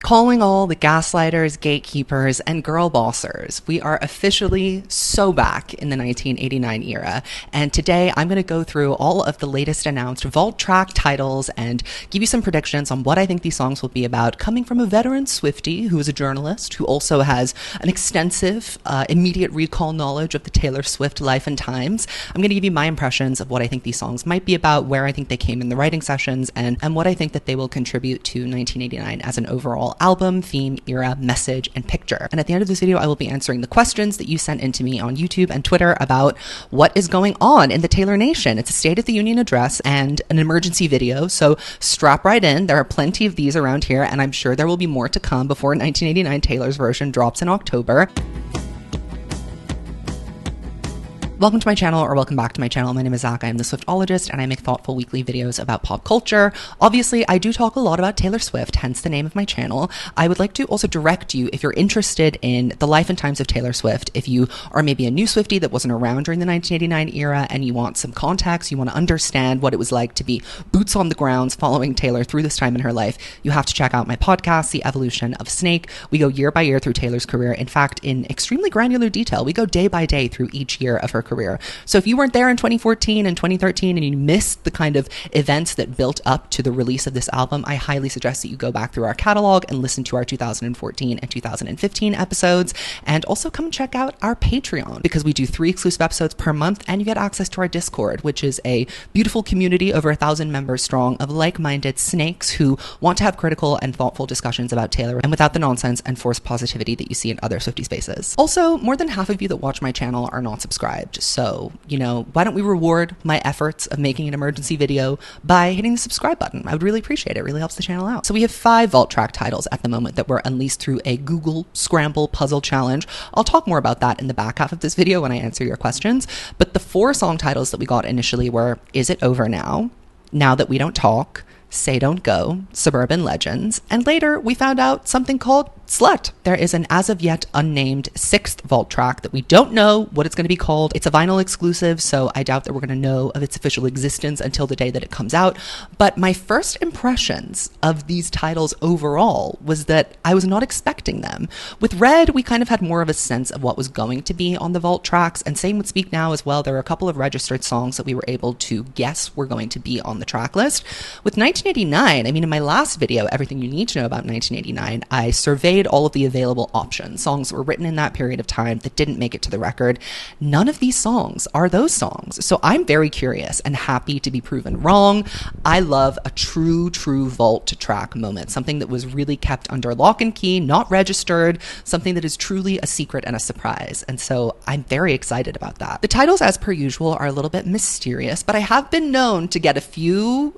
Calling all the gaslighters, gatekeepers, and girl bossers. We are officially so back in the 1989 era, and today I'm going to go through all of the latest announced vault track titles and give you some predictions on what I think these songs will be about, coming from a veteran Swiftie who is a journalist who also has an extensive, immediate recall knowledge of the Taylor Swift life and times. I'm going to give you my impressions of what I think these songs might be about, where I think they came in the writing sessions, and what I think that they will contribute to 1989 as an overall album, theme, era, message, and picture. And at the end of this video, I will be answering the questions that you sent in to me on YouTube and Twitter about what is going on in the Taylor Nation. It's a State of the Union address and an emergency video, so strap right in. There are plenty of these around here, and I'm sure there will be more to come before 1989 Taylor's version drops in October. Welcome to my channel, or welcome back to my channel. My name is Zach. I am the Swiftologist, and I make thoughtful weekly videos about pop culture. Obviously, I do talk a lot about Taylor Swift, hence the name of my channel. I would like to also direct you, if you're interested in the life and times of Taylor Swift, if you are maybe a new Swiftie that wasn't around during the 1989 era and you want some context, you want to understand what it was like to be boots on the grounds following Taylor through this time in her life, you have to check out my podcast, The Evolution of Snake. We go year by year through Taylor's career. In fact, in extremely granular detail, we go day by day through each year of her career. So if you weren't there in 2014 and 2013 and you missed the kind of events that built up to the release of this album, I highly suggest that you go back through our catalog and listen to our 2014 and 2015 episodes, and also come check out our Patreon, because we do 3 exclusive episodes per month, and you get access to our Discord, which is a beautiful community over 1,000 members strong of like-minded snakes who want to have critical and thoughtful discussions about Taylor, and without the nonsense and forced positivity that you see in other Swiftie spaces. Also, more than half of you that watch my channel are not subscribed, so why don't we reward my efforts of making an emergency video by hitting the subscribe button? I would really appreciate it. It really helps the channel out. So we have 5 vault track titles at the moment that were unleashed through a Google Scramble puzzle challenge. I'll talk more about that in the back half of this video when I answer your questions. But the 4 song titles that we got initially were Is It Over Now, Now That We Don't Talk, Say Don't Go, Suburban Legends, and later we found out something called Slut. There is an as of yet unnamed 6th vault track that we don't know what it's going to be called. It's a vinyl exclusive, so I doubt that we're going to know of its official existence until the day that it comes out. But my first impressions of these titles overall was that I was not expecting them. With Red, we kind of had more of a sense of what was going to be on the vault tracks, and same with Speak Now as well. There are a couple of registered songs that we were able to guess were going to be on the track list. With 1989, I mean, in my last video, Everything You Need to Know About 1989, I surveyed all of the available options, songs that were written in that period of time that didn't make it to the record. None of these songs are those songs. So I'm very curious and happy to be proven wrong. I love a true vault track moment, something that was really kept under lock and key, not registered, something that is truly a secret and a surprise. And so I'm very excited about that. The titles, as per usual, are a little bit mysterious, but I have been known to get a few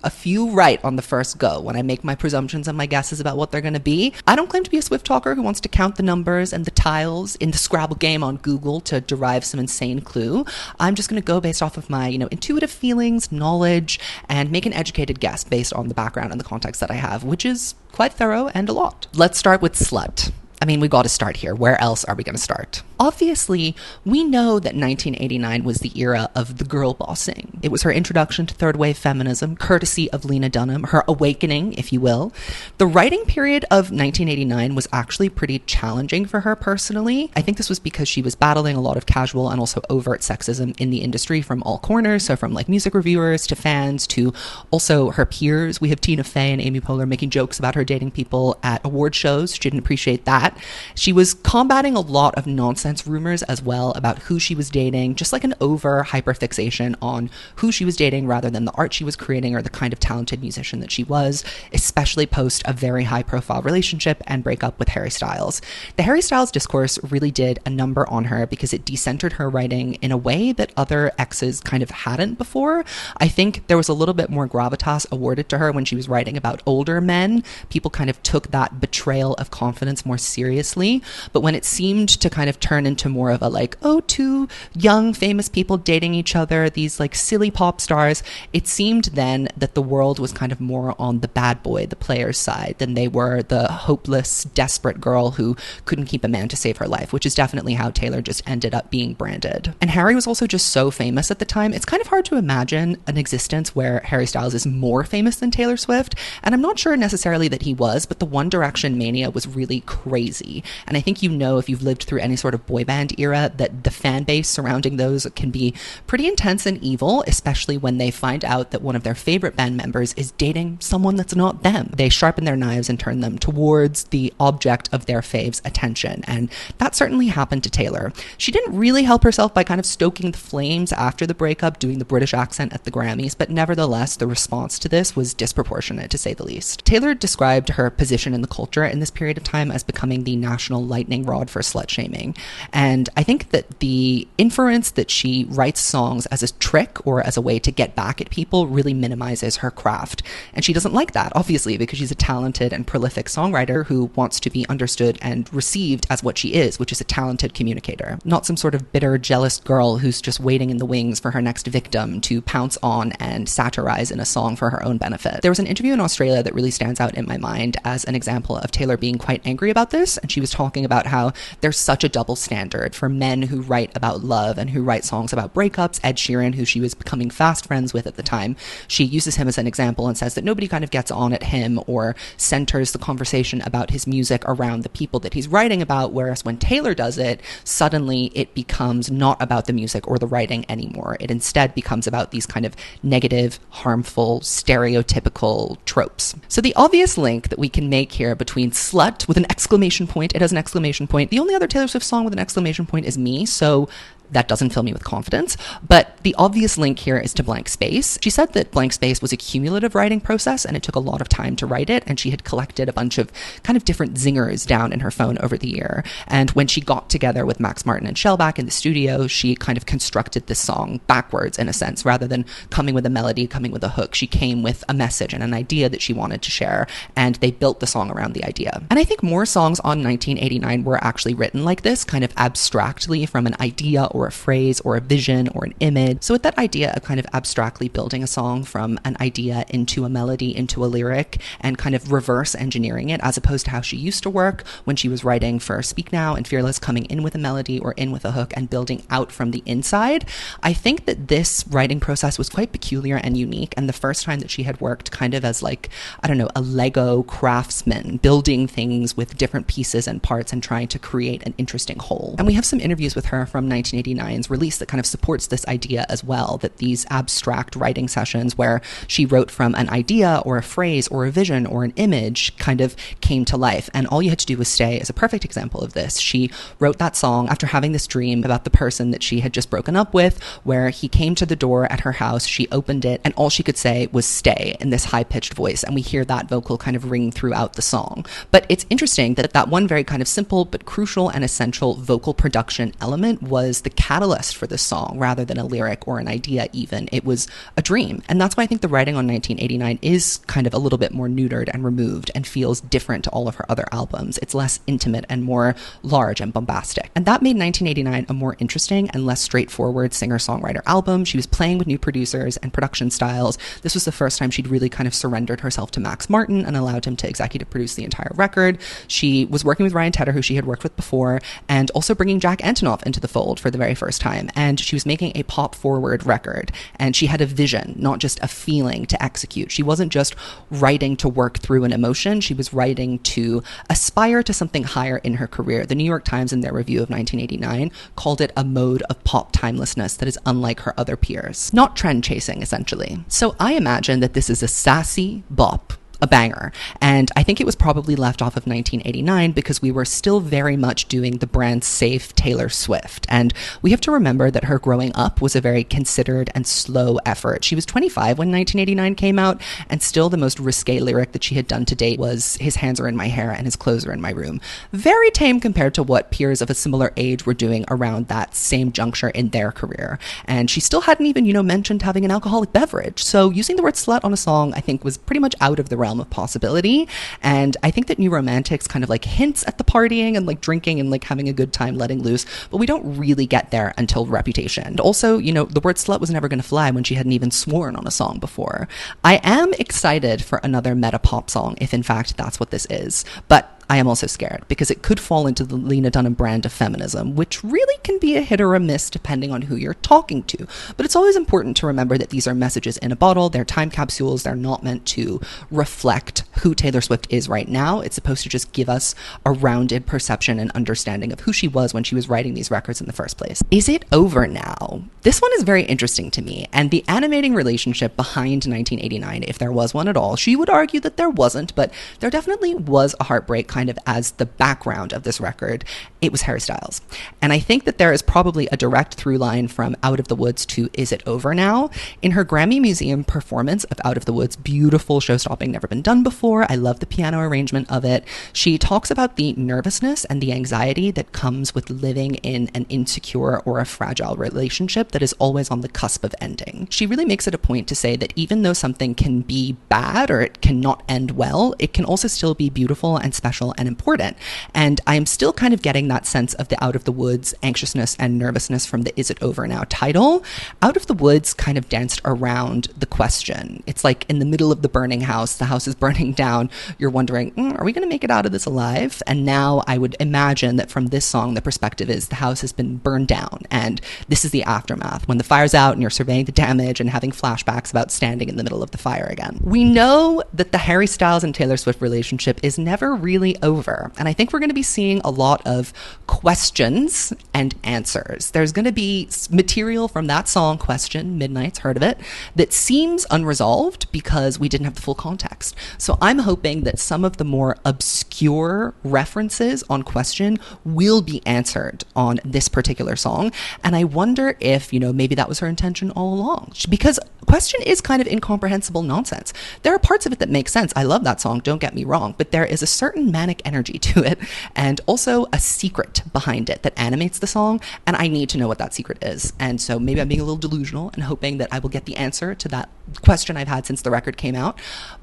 right on the first go when I make my presumptions and my guesses about what they're going to be. I don't claim to be a Swift talker who wants to count the numbers and the tiles in the Scrabble game on Google to derive some insane clue. I'm just going to go based off of my, intuitive feelings, knowledge, and make an educated guess based on the background and the context that I have, which is quite thorough and a lot. Let's start with Slut. I mean, we got to start here. Where else are we going to start? Obviously, we know that 1989 was the era of the girl bossing. It was her introduction to third wave feminism, courtesy of Lena Dunham, her awakening, if you will. The writing period of 1989 was actually pretty challenging for her personally. I think this was because she was battling a lot of casual and also overt sexism in the industry from all corners. So from like music reviewers to fans to also her peers. We have Tina Fey and Amy Poehler making jokes about her dating people at award shows. She didn't appreciate that. She was combating a lot of nonsense rumors as well about who she was dating, just like an over hyperfixation on who she was dating rather than the art she was creating or the kind of talented musician that she was, especially post a very high profile relationship and breakup with Harry Styles. The Harry Styles discourse really did a number on her because it decentered her writing in a way that other exes kind of hadn't before. I think there was a little bit more gravitas awarded to her when she was writing about older men. People kind of took that betrayal of confidence more seriously seriously. But when it seemed to kind of turn into more of a like, oh, two young famous people dating each other, these like silly pop stars, it seemed then that the world was kind of more on the bad boy, the player's side, than they were the hopeless, desperate girl who couldn't keep a man to save her life, which is definitely how Taylor just ended up being branded. And Harry was also just so famous at the time. It's kind of hard to imagine an existence where Harry Styles is more famous than Taylor Swift, and I'm not sure necessarily that he was, but the One Direction mania was really crazy. And I think, you know, if you've lived through any sort of boy band era, that the fan base surrounding those can be pretty intense and evil, especially when they find out that one of their favorite band members is dating someone that's not them. They sharpen their knives and turn them towards the object of their fave's attention, and that certainly happened to Taylor. She didn't really help herself by kind of stoking the flames after the breakup, doing the British accent at the Grammys, but nevertheless, the response to this was disproportionate, to say the least. Taylor described her position in the culture in this period of time as becoming the national lightning rod for slut shaming, and I think that the inference that she writes songs as a trick or as a way to get back at people really minimizes her craft, and she doesn't like that, obviously, because she's a talented and prolific songwriter who wants to be understood and received as what she is, which is a talented communicator, not some sort of bitter, jealous girl who's just waiting in the wings for her next victim to pounce on and satirize in a song for her own benefit. There was an interview in Australia that really stands out in my mind as an example of Taylor being quite angry about this, and she was talking about how there's such a double standard for men who write about love and who write songs about breakups. Ed Sheeran, who she was becoming fast friends with at the time, she uses him as an example and says that nobody kind of gets on at him or centers the conversation about his music around the people that he's writing about, whereas when Taylor does it, suddenly it becomes not about the music or the writing anymore. It instead becomes about these kind of negative, harmful, stereotypical tropes. So the obvious link that we can make here between Slut with an exclamation point, it has an exclamation point. The only other Taylor Swift song with an exclamation point is Me, so that doesn't fill me with confidence. But the obvious link here is to Blank Space. She said that Blank Space was a cumulative writing process and it took a lot of time to write it, and she had collected a bunch of kind of different zingers down in her phone over the year. And when she got together with Max Martin and Shellback in the studio, she kind of constructed this song backwards in a sense. Rather than coming with a melody, coming with a hook, she came with a message and an idea that she wanted to share, and they built the song around the idea. And I think more songs on 1989 were actually written like this, kind of abstractly from an idea or a phrase or a vision or an image. So with that idea of kind of abstractly building a song from an idea into a melody, into a lyric, and kind of reverse engineering it, as opposed to how she used to work when she was writing for Speak Now and Fearless, coming in with a melody or in with a hook and building out from the inside. I think that this writing process was quite peculiar and unique, and the first time that she had worked kind of as like, I don't know, a Lego craftsman, building things with different pieces and parts and trying to create an interesting whole. And we have some interviews with her from 1989's release that kind of supports this idea as well, that these abstract writing sessions where she wrote from an idea or a phrase or a vision or an image kind of came to life. And All You Had to Do Was Stay is a perfect example of this. She wrote that song after having this dream about the person that she had just broken up with, where he came to the door at her house, she opened it, and all she could say was stay in this high-pitched voice, and we hear that vocal kind of ring throughout the song. But it's interesting that that one very kind of simple but crucial and essential vocal production element was the catalyst for this song rather than a lyric or an idea even. It was a dream. And that's why I think the writing on 1989 is kind of a little bit more neutered and removed and feels different to all of her other albums. It's less intimate and more large and bombastic. And that made 1989 a more interesting and less straightforward singer-songwriter album. She was playing with new producers and production styles. This was the first time she'd really kind of surrendered herself to Max Martin and allowed him to executive produce the entire record. She was working with Ryan Tedder, who she had worked with before, and also bringing Jack Antonoff into the fold for the very first time. And she was making a pop-forward record, and she had a vision, not just a feeling to execute. She wasn't just writing to work through an emotion, she was writing to aspire to something higher in her career. The New York Times, in their review of 1989, called it a mode of pop timelessness that is unlike her other peers. Not trend chasing, essentially. So I imagine that this is a sassy bop, a banger. And I think it was probably left off of 1989 because we were still very much doing the brand safe Taylor Swift. And we have to remember that her growing up was a very considered and slow effort. She was 25 when 1989 came out, and still the most risque lyric that she had done to date was "His hands are in my hair and his clothes are in my room." Very tame compared to what peers of a similar age were doing around that same juncture in their career. And she still hadn't even, mentioned having an alcoholic beverage. So using the word slut on a song, I think, was pretty much out of the realm realm of possibility. And I think that New Romantics kind of like hints at the partying and like drinking and like having a good time letting loose, but we don't really get there until Reputation. And also, you know, the word slut was never going to fly when she hadn't even sworn on a song before. I am excited for another meta pop song if in fact that's what this is, but I am also scared because it could fall into the Lena Dunham brand of feminism, which really can be a hit or a miss depending on who you're talking to. But it's always important to remember that these are messages in a bottle. They're time capsules. They're not meant to reflect who Taylor Swift is right now. It's supposed to just give us a rounded perception and understanding of who she was when she was writing these records in the first place. Is it over now? This one is very interesting to me. And the animating relationship behind 1989, if there was one at all, she would argue that there wasn't, but there definitely was a heartbreak kind of as the background of this record. It was Harry Styles. And I think that there is probably a direct through line from Out of the Woods to Is It Over Now? In her Grammy Museum performance of Out of the Woods, beautiful, show-stopping, never been done before. I love the piano arrangement of it. She talks about the nervousness and the anxiety that comes with living in an insecure or a fragile relationship that is always on the cusp of ending. She really makes it a point to say that even though something can be bad or it cannot end well, it can also still be beautiful and special and important. And I'm still kind of getting that sense of the Out of the Woods anxiousness and nervousness from the Is It Over Now title. Out of the Woods kind of danced around the question. It's like in the middle of the burning house, the house is burning down. You're wondering, are we going to make it out of this alive? And now I would imagine that from this song, the perspective is the house has been burned down and this is the aftermath when the fire's out and you're surveying the damage and having flashbacks about standing in the middle of the fire again. We know that the Harry Styles and Taylor Swift relationship is never really over. And I think we're going to be seeing a lot of questions and answers. There's going to be material from that song, Question, Midnight's, heard of it, that seems unresolved because we didn't have the full context. So I'm hoping that some of the more obscure references on Question will be answered on this particular song. And I wonder if, you know, maybe that was her intention all along. Because Question is kind of incomprehensible nonsense. There are parts of it that make sense. I love that song, don't get me wrong, but there is a certain manic energy to it and also a secret behind it that animates the song, and I need to know what that secret is. And so maybe I'm being a little delusional and hoping that I will get the answer to that question I've had since the record came out.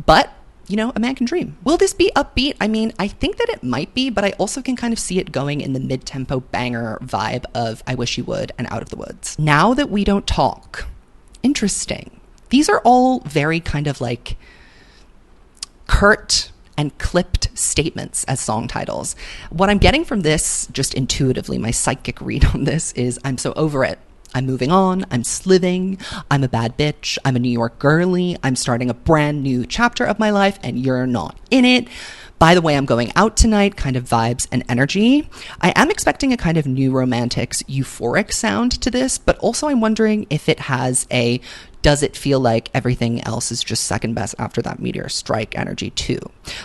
But you know, a man can dream. Will this be upbeat? I mean, I think that it might be, but I also can kind of see it going in the mid-tempo banger vibe of I Wish You Would and Out of the Woods. Now That We Don't Talk. Interesting. These are all very kind of like curt and clipped statements as song titles. What I'm getting from this, just intuitively, my psychic read on this is I'm so over it. I'm moving on, I'm sliving, I'm a bad bitch, I'm a New York girly, I'm starting a brand new chapter of my life and you're not in it. By the way, I'm going out tonight kind of vibes and energy. I am expecting a kind of New Romantics euphoric sound to this, but also I'm wondering if it has a does it feel like everything else is just second best after that meteor strike energy too?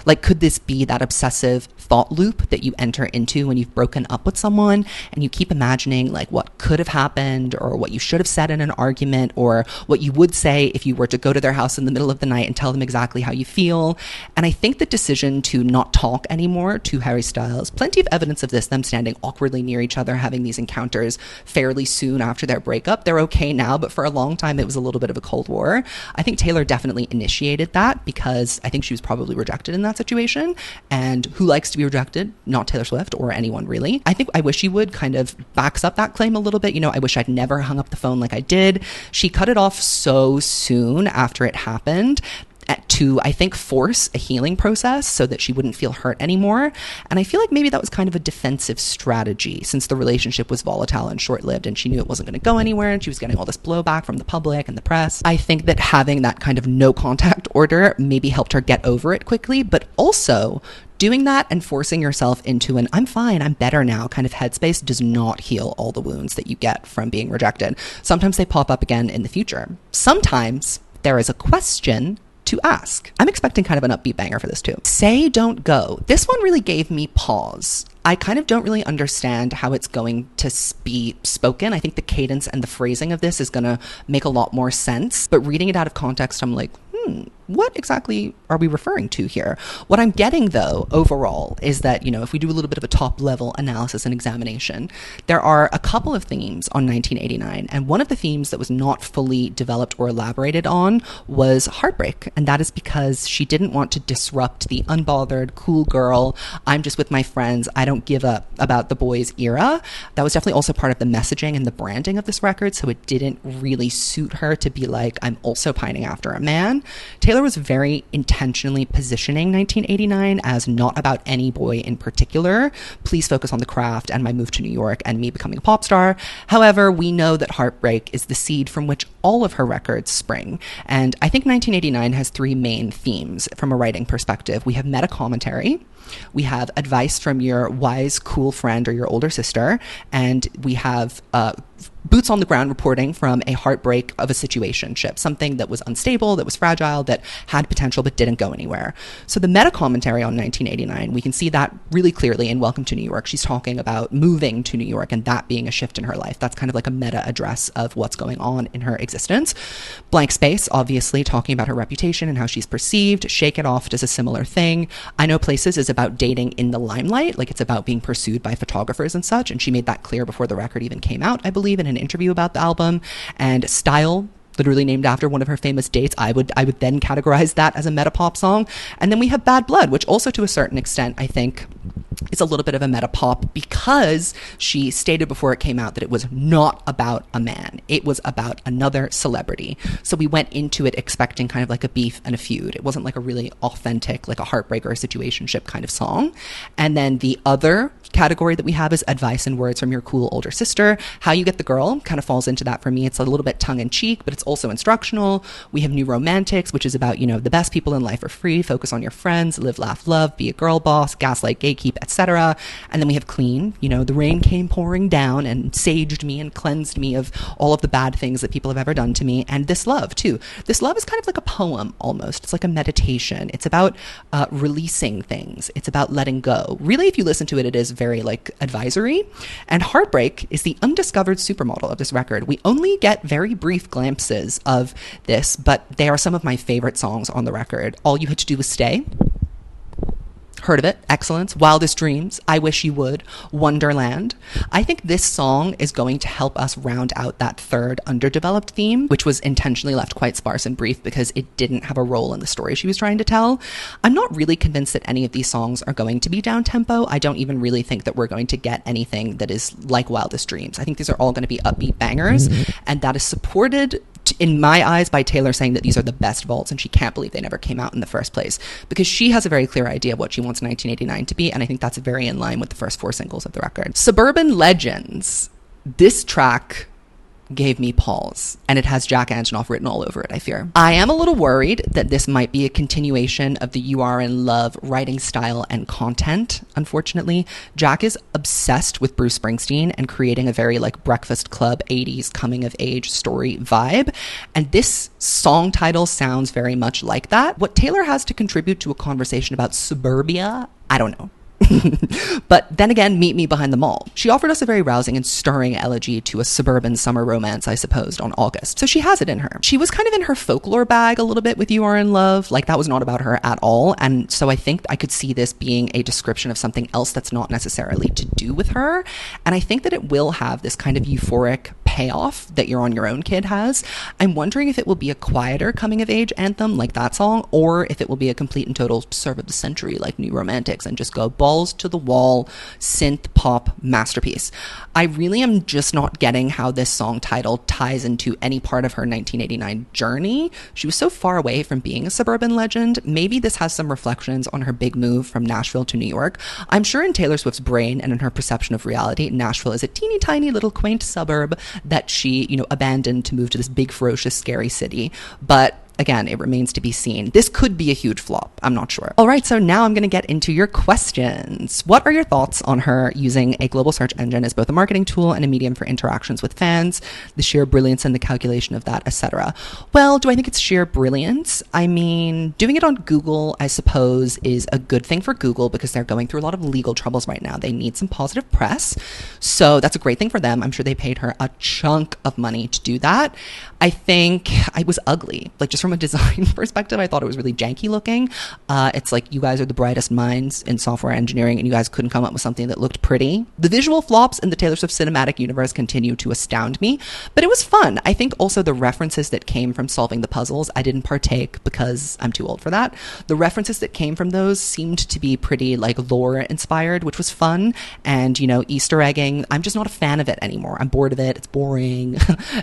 Like, could this be that obsessive thought loop that you enter into when you've broken up with someone and you keep imagining like what could have happened or what you should have said in an argument or what you would say if you were to go to their house in the middle of the night and tell them exactly how you feel? And I think the decision to not talk anymore to Harry Styles, plenty of evidence of this, them standing awkwardly near each other, having these encounters fairly soon after their breakup. They're okay now, but for a long time it was a little bit of a Cold War. I think Taylor definitely initiated that because I think she was probably rejected in that situation. And who likes to be rejected? Not Taylor Swift or anyone really. I think I Wish You Would kind of backs up that claim a little bit. You know, I wish I'd never hung up the phone like I did. She cut it off so soon after it happened to, I think, force a healing process so that she wouldn't feel hurt anymore. And I feel like maybe that was kind of a defensive strategy since the relationship was volatile and short-lived and she knew it wasn't going to go anywhere and she was getting all this blowback from the public and the press. I think that having that kind of no contact order maybe helped her get over it quickly, but also doing that and forcing yourself into an I'm fine, I'm better now kind of headspace does not heal all the wounds that you get from being rejected. Sometimes they pop up again in the future. Sometimes there is a question to ask. I'm expecting kind of an upbeat banger for this too. Say Don't Go. This one really gave me pause. I kind of don't really understand how it's going to be spoken. I think the cadence and the phrasing of this is going to make a lot more sense. But reading it out of context, I'm like, what exactly are we referring to here? What I'm getting, though, overall, is that, if we do a little bit of a top-level analysis and examination, there are a couple of themes on 1989, and one of the themes that was not fully developed or elaborated on was heartbreak, and that is because she didn't want to disrupt the unbothered, cool girl, I'm just with my friends, I don't give up about the boys era. That was definitely also part of the messaging and the branding of this record, so it didn't really suit her to be like, I'm also pining after a man. Taylor was very intentionally positioning 1989 as not about any boy in particular. Please focus on the craft and my move to New York and me becoming a pop star. However, we know that heartbreak is the seed from which all of her records spring. And I think 1989 has three main themes from a writing perspective. We have meta commentary, we have advice from your wise, cool friend or your older sister, and we have boots on the ground reporting from a heartbreak of a situationship, something that was unstable, that was fragile, that had potential but didn't go anywhere. So the meta commentary on 1989, we can see that really clearly in Welcome to New York. She's talking about moving to New York and that being a shift in her life. That's kind of like a meta address of what's going on in her existence. Blank Space, obviously talking about her reputation and how she's perceived. Shake It Off does a similar thing. I Know Places is about dating in the limelight, like it's about being pursued by photographers and such, and she made that clear before the record even came out, I believe, in an interview about the album. And Style, literally named after one of her famous dates, I would then categorize that as a meta pop song. And then we have Bad Blood, which also to a certain extent I think is a little bit of a meta pop, because she stated before it came out that it was not about a man, it was about another celebrity. So we went into it expecting kind of like a beef and a feud. It wasn't like a really authentic, like a heartbreak or a situationship kind of song. And then the other category that we have is advice and words from your cool older sister. How You Get the Girl kind of falls into that for me. It's a little bit tongue-in-cheek, but it's also instructional. We have New Romantics, which is about, the best people in life are free, focus on your friends, live, laugh, love, be a girl boss, gaslight, gatekeep, etc. And then we have Clean, the rain came pouring down and saged me and cleansed me of all of the bad things that people have ever done to me. And This Love too. This Love is kind of like a poem almost. It's like a meditation. It's about releasing things. It's about letting go. Really, if you listen to it, it is very like advisory. And Heartbreak is the undiscovered supermodel of this record. We only get very brief glimpses of this, but they are some of my favorite songs on the record. All You Had to Do Was Stay. Heard of it, Excellence, Wildest Dreams, I Wish You Would, Wonderland. I think this song is going to help us round out that third underdeveloped theme, which was intentionally left quite sparse and brief because it didn't have a role in the story she was trying to tell. I'm not really convinced that any of these songs are going to be down-tempo. I don't even really think that we're going to get anything that is like Wildest Dreams. I think these are all going to be upbeat bangers, and that is supported in my eyes by Taylor saying that these are the best vaults and she can't believe they never came out in the first place, because she has a very clear idea of what she wants 1989 to be, and I think that's very in line with the first four singles of the record. Suburban Legends, this track gave me pause, and it has Jack Antonoff written all over it, I fear. I am a little worried that this might be a continuation of the You Are in Love writing style and content, unfortunately. Jack is obsessed with Bruce Springsteen and creating a very like Breakfast Club 80s coming of age story vibe, and this song title sounds very much like that. What Taylor has to contribute to a conversation about suburbia, I don't know. But then again, meet me behind the mall. She offered us a very rousing and stirring elegy to a suburban summer romance, I supposed, on August. So she has it in her. She was kind of in her folklore bag a little bit with You Are in Love. Like, that was not about her at all. And so I think I could see this being a description of something else that's not necessarily to do with her. And I think that it will have this kind of euphoric payoff that You're on Your Own Kid has. I'm wondering if it will be a quieter coming of age anthem like that song, or if it will be a complete and total serve of the century like New Romantics and just go balls to the wall synth pop masterpiece. I really am just not getting how this song title ties into any part of her 1989 journey. She was so far away from being a suburban legend. Maybe this has some reflections on her big move from Nashville to New York. I'm sure in Taylor Swift's brain and in her perception of reality, Nashville is a teeny tiny little quaint suburb that she, abandoned to move to this big, ferocious, scary city. But again, it remains to be seen. This could be a huge flop. I'm not sure. All right, so now I'm going to get into your questions. What are your thoughts on her using a global search engine as both a marketing tool and a medium for interactions with fans, the sheer brilliance and the calculation of that, etc.? Well, do I think it's sheer brilliance? I mean, doing it on Google, I suppose, is a good thing for Google because they're going through a lot of legal troubles right now. They need some positive press. So that's a great thing for them. I'm sure they paid her a chunk of money to do that. I think it was ugly, like just just from a design perspective, I thought it was really janky looking. It's like, you guys are the brightest minds in software engineering and you guys couldn't come up with something that looked pretty. The visual flops in the Taylor Swift cinematic universe continue to astound me, but it was fun. I think also the references that came from solving the puzzles, I didn't partake because I'm too old for that. The references that came from those seemed to be pretty like lore inspired, which was fun. And, you know, Easter egging, I'm just not a fan of it anymore. I'm bored of it. It's boring.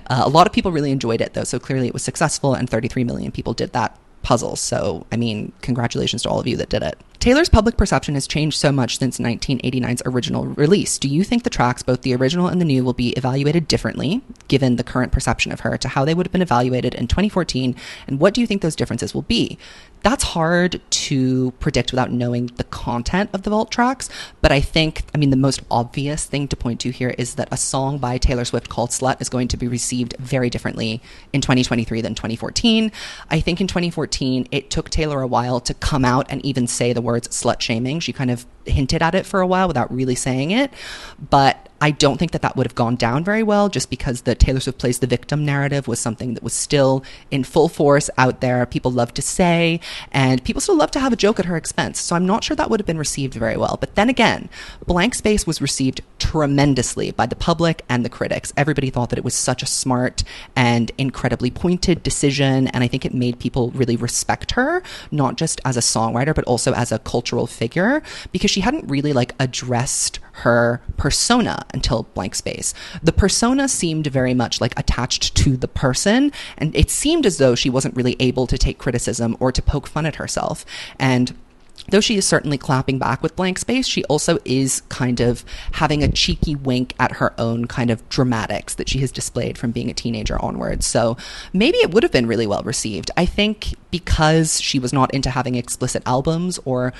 A lot of people really enjoyed it though, so clearly it was successful, and 33 million people did that puzzle. So, I mean, congratulations to all of you that did it. Taylor's public perception has changed so much since 1989's original release. Do you think the tracks, both the original and the new, will be evaluated differently, given the current perception of her, to how they would have been evaluated in 2014? And what do you think those differences will be? That's hard to predict without knowing the content of the vault tracks, but I think, I mean, the most obvious thing to point to here is that a song by Taylor Swift called Slut is going to be received very differently in 2023 than 2014. I think in 2014, it took Taylor a while to come out and even say the words slut shaming. She kind of hinted at it for a while without really saying it, but I don't think that that would have gone down very well, just because the Taylor Swift plays the victim narrative was something that was still in full force out there. People love to say, and people still love to have a joke at her expense. So I'm not sure that would have been received very well. But then again, Blank Space was received tremendously by the public and the critics. Everybody thought that it was such a smart and incredibly pointed decision, and I think it made people really respect her, not just as a songwriter, but also as a cultural figure, because she hadn't really like addressed her persona until Blank Space. The persona seemed very much like attached to the person, and it seemed as though she wasn't really able to take criticism or to poke fun at herself. And though she is certainly clapping back with Blank Space, she also is kind of having a cheeky wink at her own kind of dramatics that she has displayed from being a teenager onwards. So maybe it would have been really well received. I think because she was not into having explicit albums or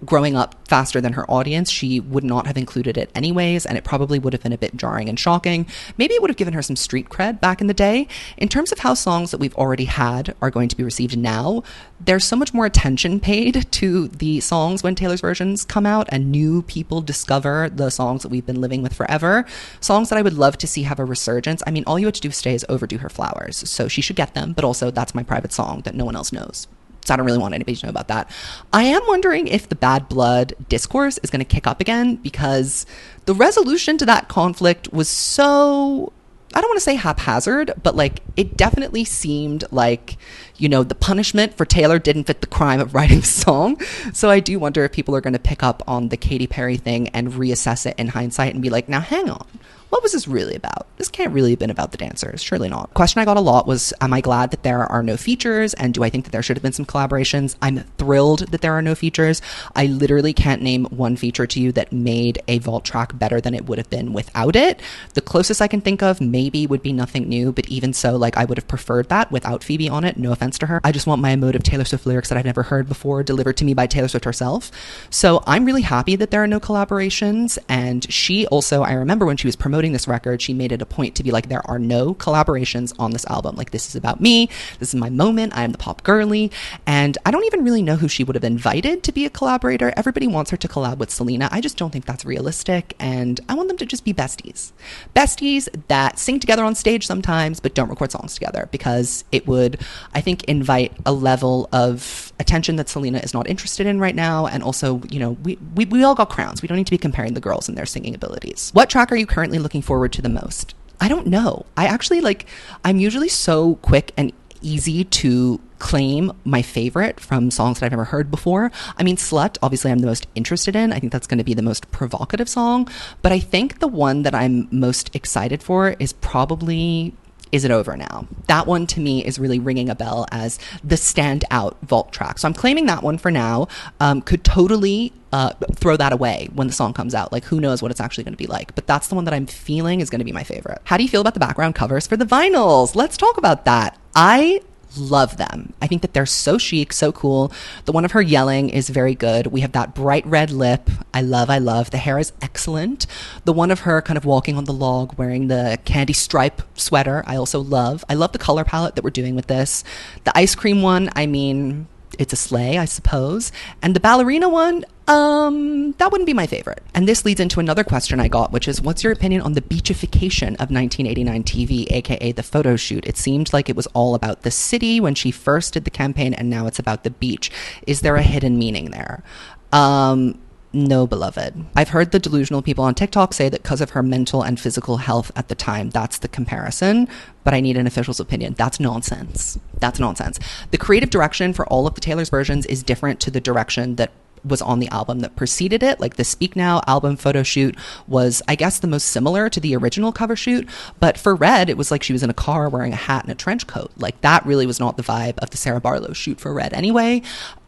growing up faster than her audience, she would not have included it anyways, and it probably would have been a bit jarring and shocking. Maybe it would have given her some street cred back in the day. In terms of how songs that we've already had are going to be received now, there's so much more attention paid to the songs when Taylor's versions come out and new people discover the songs that we've been living with forever. Songs that I would love to see have a resurgence. I mean, all you have to do today is overdo her flowers, so she should get them, but also that's my private song that no one else knows. So I don't really want anybody to know about that. I am wondering if the bad blood discourse is going to kick up again, because the resolution to that conflict was so, I don't want to say haphazard, but like it definitely seemed like, you know, the punishment for Taylor didn't fit the crime of writing the song. So I do wonder if people are going to pick up on the Katy Perry thing and reassess it in hindsight and be like, now hang on. What was this really about? This can't really have been about the dancers. Surely not. Question I got a lot was, am I glad that there are no features? And do I think that there should have been some collaborations? I'm thrilled that there are no features. I literally can't name one feature to you that made a vault track better than it would have been without it. The closest I can think of maybe would be Nothing New, but even so, like, I would have preferred that without Phoebe on it. No offense to her. I just want my emotive Taylor Swift lyrics that I've never heard before delivered to me by Taylor Swift herself. So I'm really happy that there are no collaborations. And she also, I remember when she was promoting this record, she made it a point to be like, there are no collaborations on this album. Like, this is about me. This is my moment. I am the pop girly. And I don't even really know who she would have invited to be a collaborator. Everybody wants her to collab with Selena. I just don't think that's realistic. And I want them to just be besties. Besties that sing together on stage sometimes, but don't record songs together, because it would, I think, invite a level of attention that Selena is not interested in right now. And also, you know, we all got crowns. We don't need to be comparing the girls and their singing abilities. What track are you currently looking forward to the most? I don't know. I actually, like, I'm usually so quick and easy to claim my favorite from songs that I've never heard before. I mean, Slut, obviously I'm the most interested in. I think that's going to be the most provocative song, but I think the one that I'm most excited for is probably Is It Over Now? That one to me is really ringing a bell as the standout vault track. So I'm claiming that one for now. Could totally throw that away when the song comes out. Like, who knows what it's actually going to be like. But that's the one that I'm feeling is going to be my favorite. How do you feel about the background covers for the vinyls? Let's talk about that. I love them. I think that they're so chic, so cool. The one of her yelling is very good. We have that bright red lip. I love. The hair is excellent. The one of her kind of walking on the log wearing the candy stripe sweater, I also love. I love the color palette that we're doing with this. The ice cream one, I mean, it's a sleigh, I suppose. And the ballerina one, that wouldn't be my favorite. And this leads into another question I got, which is, what's your opinion on the beachification of 1989 TV, aka the photo shoot? It seemed like it was all about the city when she first did the campaign, and now it's about the beach. Is there a hidden meaning there? No, beloved. I've heard the delusional people on TikTok say that because of her mental and physical health at the time, that's the comparison, but I need an official's opinion. That's nonsense. That's nonsense. The creative direction for all of the Taylor's versions is different to the direction that was on the album that preceded it. Like the Speak Now album photo shoot was, I guess, the most similar to the original cover shoot, but for Red, it was like she was in a car wearing a hat and a trench coat. Like that really was not the vibe of the Sarah Barlow shoot for Red anyway.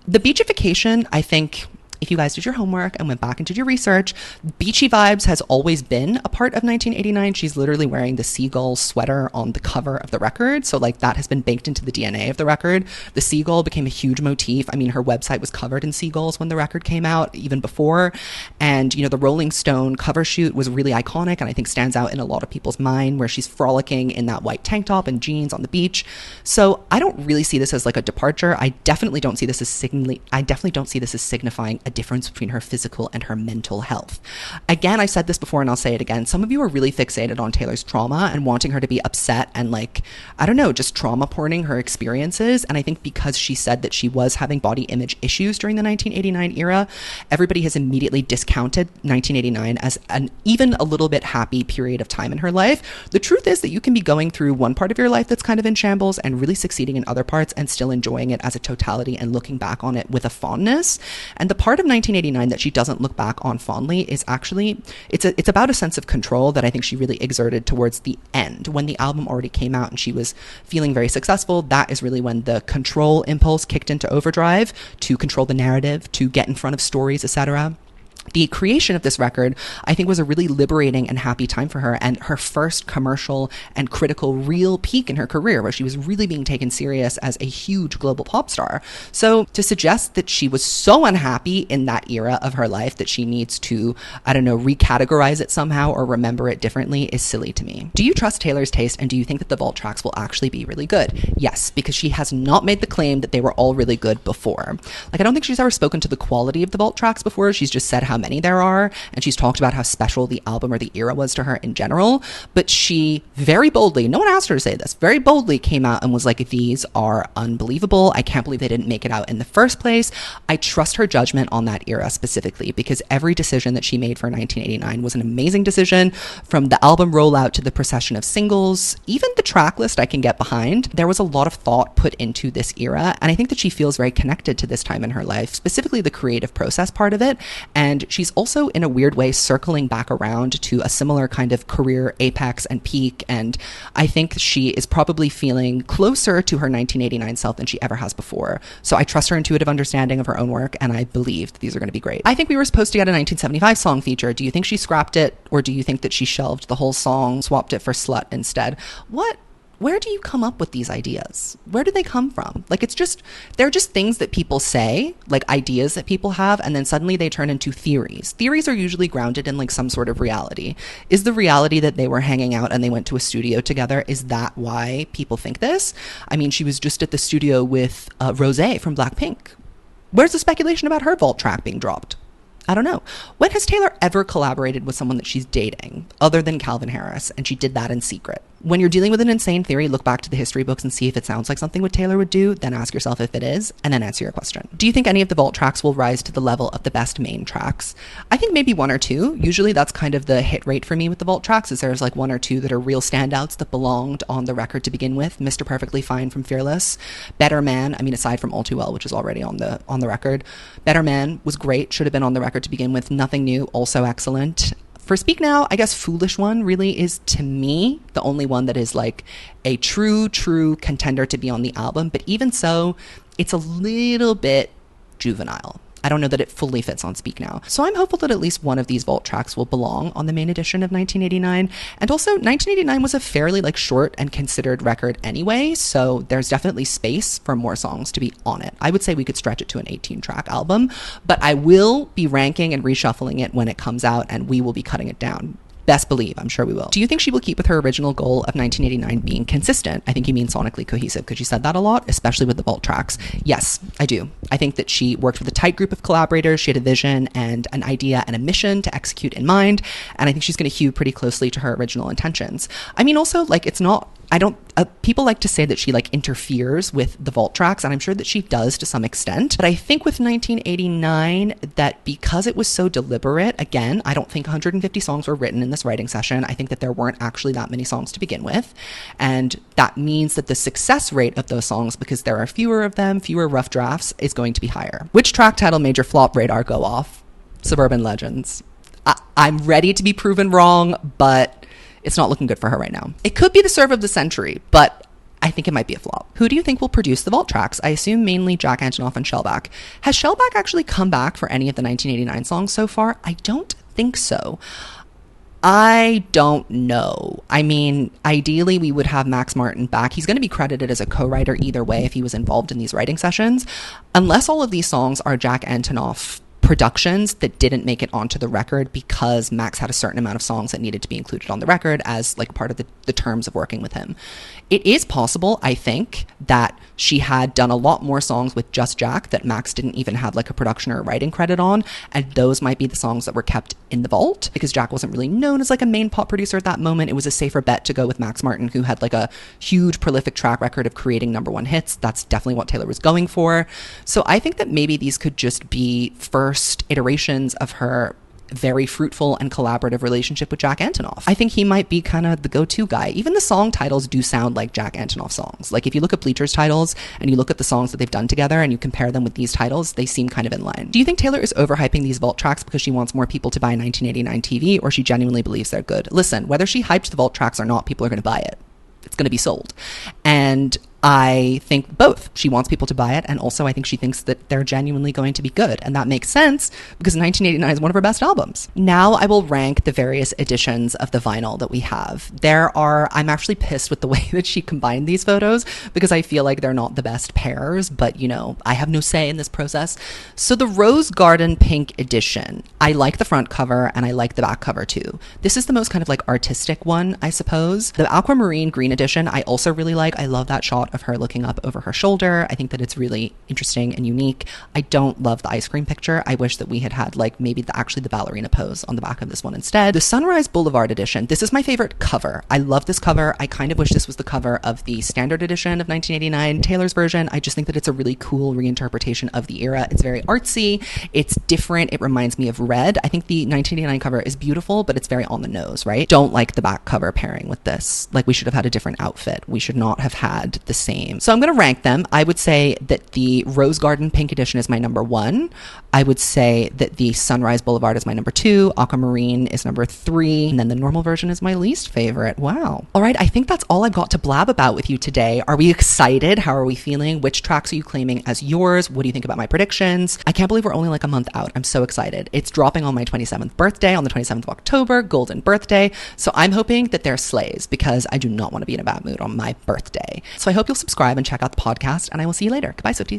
The beachification, I think, if you guys did your homework and went back and did your research, beachy vibes has always been a part of 1989. She's literally wearing the seagull sweater on the cover of the record. So like that has been baked into the DNA of the record. The seagull became a huge motif. I mean, her website was covered in seagulls when the record came out, even before. And, you know, the Rolling Stone cover shoot was really iconic and I think stands out in a lot of people's mind, where she's frolicking in that white tank top and jeans on the beach. So I don't really see this as like a departure. I definitely don't see this as signifying a difference between her physical and her mental health. Again, I said this before and I'll say it again. Some of you are really fixated on Taylor's trauma and wanting her to be upset and like, I don't know, just trauma porning her experiences. And I think because she said that she was having body image issues during the 1989 era, everybody has immediately discounted 1989 as an even a little bit happy period of time in her life. The truth is that you can be going through one part of your life that's kind of in shambles and really succeeding in other parts and still enjoying it as a totality and looking back on it with a fondness. And the part of 1989 that she doesn't look back on fondly is actually, it's about a sense of control that I think she really exerted towards the end. When the album already came out and she was feeling very successful, that is really when the control impulse kicked into overdrive to control the narrative, to get in front of stories, etc. The creation of this record, I think, was a really liberating and happy time for her, and her first commercial and critical real peak in her career, where she was really being taken serious as a huge global pop star. So to suggest that she was so unhappy in that era of her life that she needs to, I don't know, recategorize it somehow or remember it differently is silly to me. Do you trust Taylor's taste, and do you think that the vault tracks will actually be really good? Yes, because she has not made the claim that they were all really good before. Like, I don't think she's ever spoken to the quality of the vault tracks before. She's just said how many there are, and she's talked about how special the album or the era was to her in general, but she very boldly, no one asked her to say this, very boldly came out and was like, these are unbelievable. I can't believe they didn't make it out in the first place. I trust her judgment on that era specifically, because every decision that she made for 1989 was an amazing decision, from the album rollout to the procession of singles, even the track list I can get behind. There was a lot of thought put into this era, and I think that she feels very connected to this time in her life, specifically the creative process part of it, and she's also in a weird way circling back around to a similar kind of career apex and peak, and I think she is probably feeling closer to her 1989 self than she ever has before. So I trust her intuitive understanding of her own work, and I believe that these are going to be great. I think we were supposed to get a 1975 song feature. Do you think she scrapped it, or do you think that she shelved the whole song, swapped it for Slut instead? Where do you come up with these ideas? Where do they come from? Like, they're just things that people say, like ideas that people have, and then suddenly they turn into theories. Theories are usually grounded in like some sort of reality. Is the reality that they were hanging out and they went to a studio together? Is that why people think this? I mean, she was just at the studio with Rosé from Blackpink. Where's the speculation about her vault track being dropped? I don't know. When has Taylor ever collaborated with someone that she's dating other than Calvin Harris? And she did that in secret. When you're dealing with an insane theory, look back to the history books and see if it sounds like something what Taylor would do, then ask yourself if it is, and then answer your question. Do you think any of the vault tracks will rise to the level of the best main tracks? I think maybe one or two. Usually that's kind of the hit rate for me with the vault tracks, is there's like one or two that are real standouts that belonged on the record to begin with. Mr. Perfectly Fine from Fearless. Better Man, I mean, aside from All Too Well, which is already on the record. Better Man was great, should have been on the record to begin with. Nothing New, also excellent. For Speak Now, I guess Foolish One really is, to me, the only one that is like a true contender to be on the album. But even so, it's a little bit juvenile. I don't know that it fully fits on Speak Now. So I'm hopeful that at least one of these vault tracks will belong on the main edition of 1989. And also, 1989 was a fairly like short and considered record anyway, so there's definitely space for more songs to be on it. I would say we could stretch it to an 18-track album, but I will be ranking and reshuffling it when it comes out, and we will be cutting it down Best believe, I'm sure we will. Do you think she will keep with her original goal of 1989 being consistent? I think you mean sonically cohesive, because she said that a lot, especially with the vault tracks. Yes, I do. I think that she worked with a tight group of collaborators. She had a vision and an idea and a mission to execute in mind, and I think she's going to hew pretty closely to her original intentions. I mean, also, like, it's not, I don't, people like to say that she like interferes with the vault tracks, and I'm sure that she does to some extent. But I think with 1989, that because it was so deliberate, again, I don't think 150 songs were written in this writing session. I think that there weren't actually that many songs to begin with. And that means that the success rate of those songs, because there are fewer of them, fewer rough drafts, is going to be higher. Which track title made your flop radar go off? Suburban Legends. I'm ready to be proven wrong, but it's not looking good for her right now. It could be the serve of the century, but I think it might be a flop. Who do you think will produce the vault tracks? I assume mainly Jack Antonoff and Shellback. Has Shellback actually come back for any of the 1989 songs so far? I don't think so. I don't know. I mean, ideally we would have Max Martin back. He's going to be credited as a co-writer either way if he was involved in these writing sessions. Unless all of these songs are Jack Antonoff productions that didn't make it onto the record because Max had a certain amount of songs that needed to be included on the record as like part of the terms of working with him. It is possible, I think, that she had done a lot more songs with just Jack that Max didn't even have like a production or a writing credit on, and those might be the songs that were kept in the vault because Jack wasn't really known as like a main pop producer at that moment. It was a safer bet to go with Max Martin, who had like a huge prolific track record of creating #1 hits. That's definitely what Taylor was going for. So I think that maybe these could just be first iterations of her very fruitful and collaborative relationship with Jack Antonoff. I think he might be kind of the go-to guy. Even the song titles do sound like Jack Antonoff songs. Like if you look at Bleacher's titles and you look at the songs that they've done together and you compare them with these titles, they seem kind of in line. Do you think Taylor is overhyping these vault tracks because she wants more people to buy 1989 TV, or she genuinely believes they're good? Listen, whether she hyped the vault tracks or not, people are going to buy it. It's going to be sold. And I think both. She wants people to buy it, and also I think she thinks that they're genuinely going to be good. And that makes sense because 1989 is one of her best albums. Now I will rank the various editions of the vinyl that we have. I'm actually pissed with the way that she combined these photos because I feel like they're not the best pairs, but you know, I have no say in this process. So the Rose Garden Pink edition, I like the front cover and I like the back cover too. This is the most kind of like artistic one, I suppose. The Aquamarine Green edition, I also really like. I love that shot of her looking up over her shoulder. I think that it's really interesting and unique. I don't love the ice cream picture. I wish that we had like maybe actually the ballerina pose on the back of this one instead. The Sunrise Boulevard edition, this is my favorite cover. I love this cover. I kind of wish this was the cover of the standard edition of 1989, Taylor's version. I just think that it's a really cool reinterpretation of the era. It's very artsy. It's different. It reminds me of Red. I think the 1989 cover is beautiful, but it's very on the nose, right? Don't like the back cover pairing with this. Like we should have had a different outfit. We should not have had the same. So I'm going to rank them. I would say that the Rose Garden Pink edition is my #1. I would say that the Sunrise Boulevard is my #2. Aquamarine is #3. And then the normal version is my least favorite. Wow. All right. I think that's all I've got to blab about with you today. Are we excited? How are we feeling? Which tracks are you claiming as yours? What do you think about my predictions? I can't believe we're only like a month out. I'm so excited. It's dropping on my 27th birthday on the 27th of October, golden birthday. So I'm hoping that they're slays because I do not want to be in a bad mood on my birthday. So I hope you'll subscribe and check out the podcast, and I will see you later. Goodbye, Swifties.